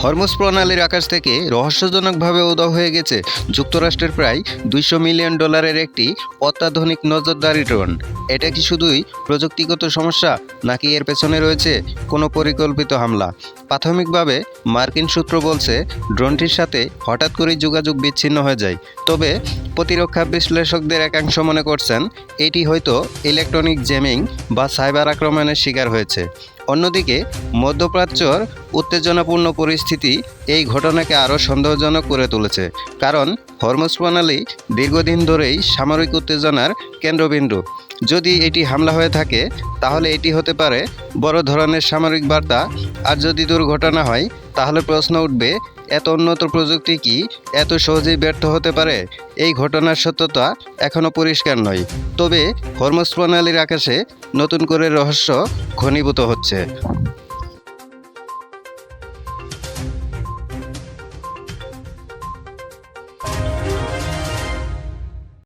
Hormuz প্রণালীর আকাশ থেকে রহস্যজনকভাবে উধাও হয়ে গেছে যুক্তরাষ্ট্রের প্রায় $200 মিলিয়ন একটি অত্যাধুনিক নজরদারি ড্রোন। এটা কি শুধুই প্রযুক্তিগত সমস্যা, নাকি এর পেছনে রয়েছে কোনো পরিকল্পিত হামলা? প্রাথমিকভাবে মার্কিন সূত্র বলছে ড্রোনটির সাথে হঠাৎ করেই যোগাযোগ বিচ্ছিন্ন হয়ে যায়। তবে প্রতিরক্ষা বিশ্লেষকদের একাংশ মনে করছেন এটি হয়তো ইলেকট্রনিক জ্যামিং বা সাইবার আক্রমণের শিকার হয়েছে। অন্যদিকে মধ্যপ্রাচ্যর উত্তেজনাপূর্ণ পরিস্থিতি এই ঘটনাকে আরও সন্দেহজনক করে তুলেছে, কারণ হরমুজ প্রণালী দীর্ঘদিন ধরেই সামরিক উত্তেজনার কেন্দ্রবিন্দু। যদি এটি হামলা হয়ে থাকে তাহলে এটি হতে পারে বড় ধরনের সামরিক বার্তা, আর যদি দুর্ঘটনা হয় তাহলে প্রশ্ন উঠবে এত উন্নত প্রযুক্তি কি এত সহজেই ব্যর্থ হতে পারে? এই ঘটনার সত্যতা এখনও পরিষ্কার নয়, তবে হরমুজ প্রণালীর আকাশে নতুন করে রহস্য ঘনীভূত হচ্ছে।